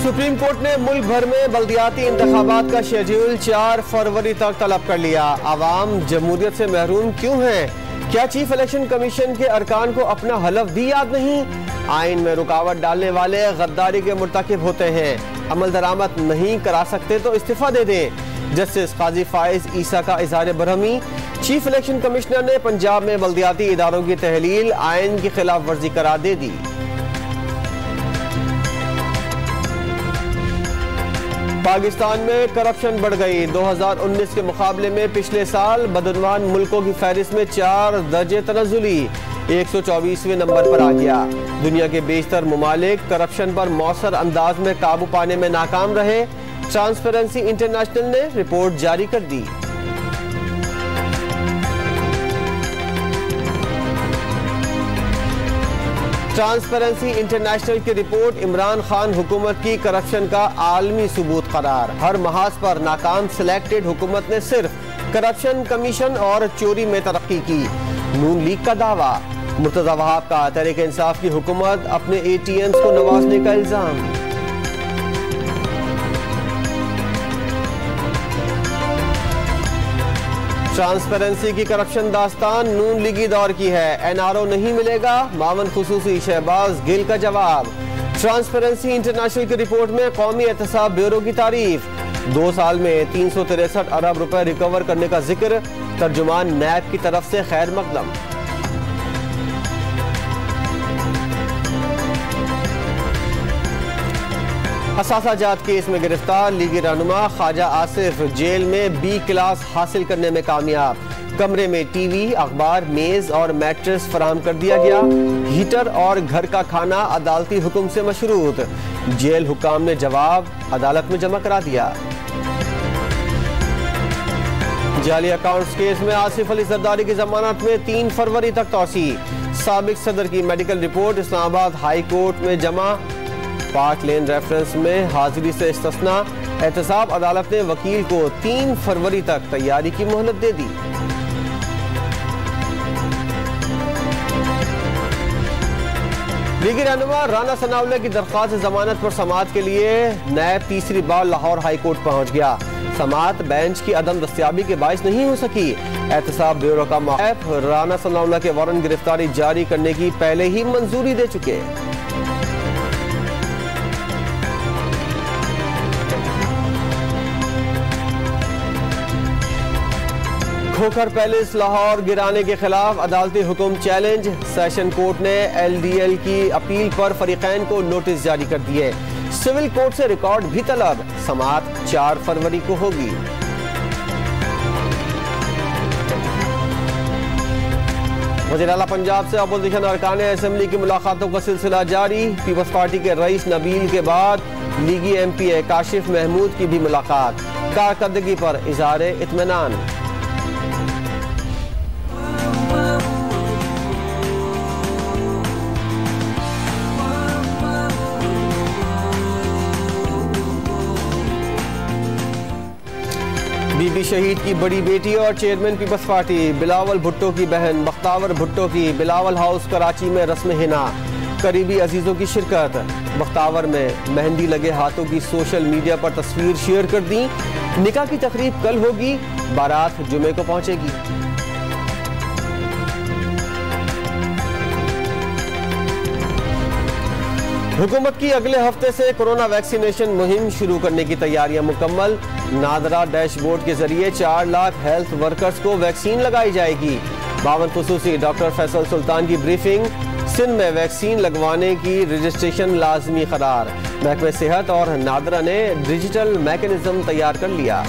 Supreme court ने मुल्क भर में बल्दियाती इंतखाबात का शेड्यूल 4 फरवरी तक तलब कर लिया। आवाम जमहूरियत से महरूम क्यों हैं? क्या चीफ इलेक्शन कमीशन के अरकान को अपना हलफ भी याद नहीं? आइन में रुकावट डालने वाले गद्दारी के मुर्तकिब होते हैं। अमल दरामद नहीं करा सकते तो इस्तीफा दे दें। जस्टिस काजी फाइज ईसा का इज़हार बरहमी। चीफ इलेक्शन कमिश्नर ने पंजाब में बल्दियाती इदारों की तहलील आइन की खिलाफ वर्जी करार दे दी। पाकिस्तान में करप्शन बढ़ गई। 2019 के मुकाबले में पिछले साल बदनवान मुल्कों की फहरिस्त में 4 दर्जे तनज़ुली 124वें नंबर पर आ गया। दुनिया के बेशतर मुमालिक करप्शन पर मौसर अंदाज में काबू पाने में नाकाम रहे। ट्रांसपेरेंसी इंटरनेशनल ने रिपोर्ट जारी कर दी। ट्रांसपेरेंसी इंटरनेशनल की रिपोर्ट इमरान खान हुकूमत की करप्शन का आलमी सबूत करार। हर महाज पर नाकाम सिलेक्टेड हुकूमत ने सिर्फ करप्शन कमीशन और चोरी में तरक्की की। नून लीग का दावा। मुर्तजा वहाब का तहरीक इंसाफ की हुकूमत अपने ATMs को नवाजने का इल्जाम। ट्रांसपेरेंसी की करप्शन दास्तान नून लीगी दौर की है। NRO नहीं मिलेगा, मावन खुसूसी शहबाज गिल का जवाब। ट्रांसपेरेंसी इंटरनेशनल की रिपोर्ट में कौमी एहतसाब ब्यूरो की तारीफ। 2 साल में 363 अरब रुपए रिकवर करने का जिक्र। तर्जुमान नैब की तरफ से खैर मकदम। असासाजात केस में गिरफ्तार लीगी रहनुमा ख्वाजा आसिफ जेल में B क्लास हासिल करने में कामयाब। कमरे में TV, अखबार, मेज और मैट्रेस फराहम कर दिया गया। हीटर और घर का खाना अदालती हुक्म से मशरूत। जेल हुक्काम ने जवाब अदालत में जमा करा दिया। जाली अकाउंट्स केस में आसिफ अली जरदारी की जमानत में 3 फरवरी तक तौसी। साबिक सदर की medical report Islamabad high court में जमा। पार्क लेन रेफरेंस में हाजिरी से इस्तिस्ना। एहतसाब अदालत ने वकील को 3 फरवरी तक तैयारी की मोहलत दे दी। लीगी रहनुमा राना सनाउल्लाह की दरख्वास्त जमानत पर समाअत के लिए नैब तीसरी बार लाहौर हाई कोर्ट पहुंच गया। समाअत बेंच की अदम दस्तयाबी के बाइस नहीं हो सकी। एहतसाब ब्यूरो का माहब राना सनाउल्लाह के वारंट गिरफ्तारी जारी करने की पहले ही मंजूरी दे चुके। खोखर पैलेस लाहौर गिराने के खिलाफ अदालती हुक्म चैलेंज। सेशन कोर्ट ने LDL की अपील पर फरीकैन को नोटिस जारी कर दिए। सिविल कोर्ट से रिकॉर्ड भी तलब। समाअत 4 फरवरी को होगी। वज़ीर आला पंजाब से अपोजिशन अरकान असेंबली की मुलाकातों का सिलसिला जारी। पीपल्स पार्टी के रईस नबील के बाद लीगी MPA काशिफ महमूद की भी मुलाकात। कारकर्दगी पर इज़हार इत्मीनान। बीबी शहीद की बड़ी बेटी और चेयरमैन पीपल्स पार्टी बिलावल भुट्टो की बहन बख्तावर भुट्टो की बिलावल हाउस कराची में रस्म हिना। करीबी अजीजों की शिरकत। बख्तावर में मेहंदी लगे हाथों की सोशल मीडिया पर तस्वीर शेयर कर दी। निकाह की तकरीब कल होगी, बारात जुमे को पहुंचेगी। हुकूमत की अगले हफ्ते से कोरोना वैक्सीनेशन मुहिम शुरू करने की तैयारियां मुकम्मल। नादरा डैशबोर्ड के जरिए 4 लाख हेल्थ वर्कर्स को वैक्सीन लगाई जाएगी। बावन खुसूसी डॉक्टर फैसल सुल्तान की ब्रीफिंग। सिंध में वैक्सीन लगवाने की रजिस्ट्रेशन लाजमी करार। महकमे सेहत और नादरा ने डिजिटल मैकेनिज्म तैयार कर लिया।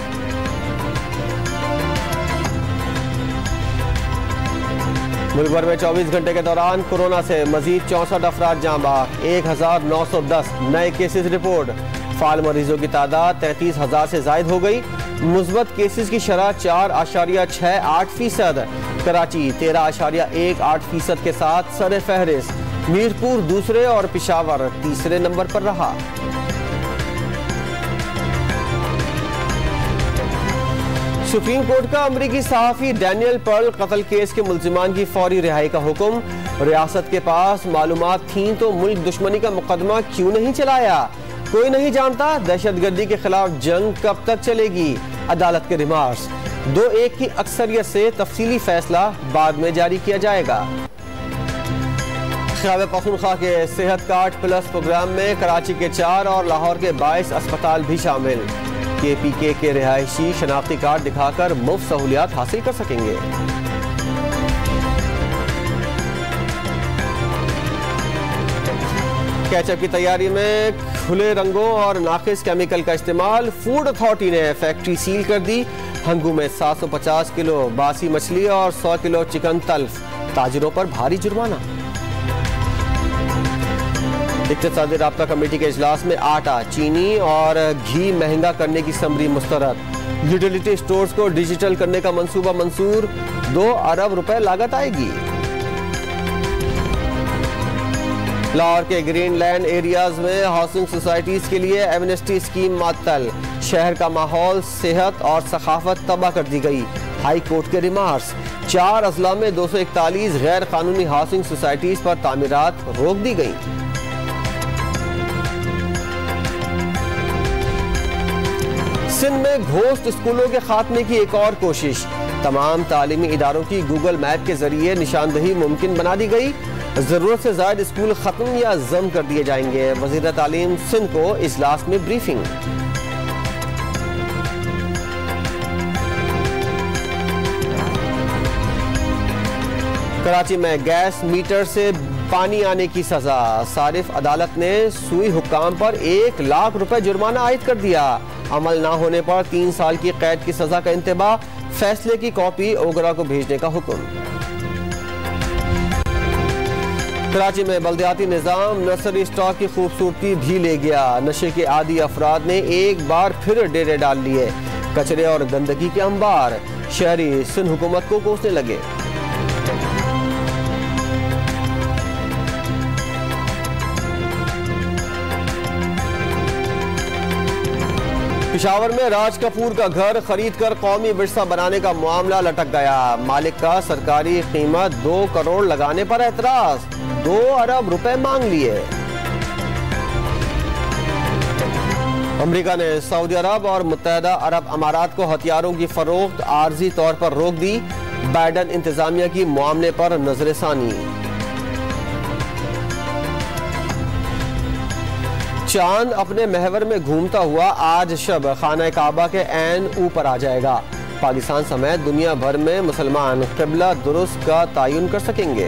मुल्क भर में 24 घंटे के दौरान कोरोना से मजीद 64 अफराद जाँ बाग। 1910 नए केसेस रिपोर्ट। फाल मरीजों की तादाद 33,000 से जायद हो गई। मुस्बत केसेस की शरह 4.68%। कराची 13.18% के साथ सर फहरिस्त। मीरपुर दूसरे और पिशावर तीसरे नंबर पर रहा। सुप्रीम कोर्ट का अमरीकी सहाफी डैनियल पर्ल कत्ल केस के मुल्जिमान की फौरी रिहाई का हुक्म। रियासत के पास मालूमात थीं तो मुल्क दुश्मनी का मुकदमा क्यों नहीं चलाया। कोई नहीं जानता दहशतगर्दी के खिलाफ जंग कब तक चलेगी, अदालत के रिमार्क्स। 2-1 की अक्सरियत से तफसीली फैसला बाद में जारी किया जाएगा। खैबर पख्तूनख्वा के सेहत कार्ड प्लस प्रोग्राम में कराची के 4 और लाहौर के 22 अस्पताल भी शामिल। KPK के रिहायशी शनाख्ती कार्ड दिखाकर मुफ्त सहूलियात हासिल कर सकेंगे। कैचअप की तैयारी में खुले रंगों और नाकिस केमिकल का इस्तेमाल। फूड अथॉरिटी ने फैक्ट्री सील कर दी। हंगू में 750 किलो बासी मछली और 100 किलो चिकन तल्फ, ताजिरों पर भारी जुर्माना। इक़्तिसादी राब्ता कमेटी के इजलास में आटा, चीनी और घी महंगा करने की समरी मुस्तरद। यूटिलिटी स्टोर्स को डिजिटल करने का मंसूबा मंजूर। 2 अरब रुपए लागत आएगी। लाहौर के ग्रीनलैंड एरियाज में हाउसिंग सोसाइटीज के लिए एमनेस्टी स्कीम मुअत्तल। शहर का माहौल, सेहत और सखाफत तबाह कर दी गई। हाई कोर्ट के रिमार्क्स। 4 अजला में 241 गैर कानूनी हाउसिंग सोसाइटीज पर तामीरात रोक दी गई। सिंध में घोस्ट स्कूलों के खात्मे की एक और कोशिश। तमाम तालीमी इदारों की गूगल मैप के जरिए निशानदही मुमकिन बना दी गई। जरूरत से ज्यादा स्कूल खत्म या जम कर दिए जाएंगे। वजीर तालीम सिंध को इजलास में ब्रीफिंग। कराची में गैस मीटर से पानी आने की सजा। सारिफ अदालत ने सुई हुक्काम पर 1 लाख रुपए जुर्माना आयद कर दिया। अमल ना होने पर 3 साल की कैद की सजा का इंतबा। फैसले की कॉपी ओगरा को भेजने का हुक्म। कराची में बल्दियाती निजाम नर्सरी स्टॉक की खूबसूरती भी ले गया। नशे के आदी अफराद ने एक बार फिर डेरे डाल लिए। कचरे और गंदगी के अंबार। शहरी सिंध हुकूमत को कोसने लगे। पिशावर में राज कपूर का घर खरीद कर कौमी विरसा बनाने का मामला लटक गया। मालिक का सरकारी कीमत 2 करोड़ लगाने पर एतराज। 2 अरब रुपए मांग लिए। अमेरिका ने सऊदी अरब और मुत्तहदा अरब अमारात को हथियारों की फरोख्त आर्जी तौर पर रोक दी। बाइडन इंतजामिया की मामले पर नजरसानी। चांद अपने महवर में घूमता हुआ आज शब खाना काबा के ऐन ऊपर आ जाएगा। पाकिस्तान समेत दुनिया भर में मुसलमान क़िबला दुरुस्त का तयन कर सकेंगे।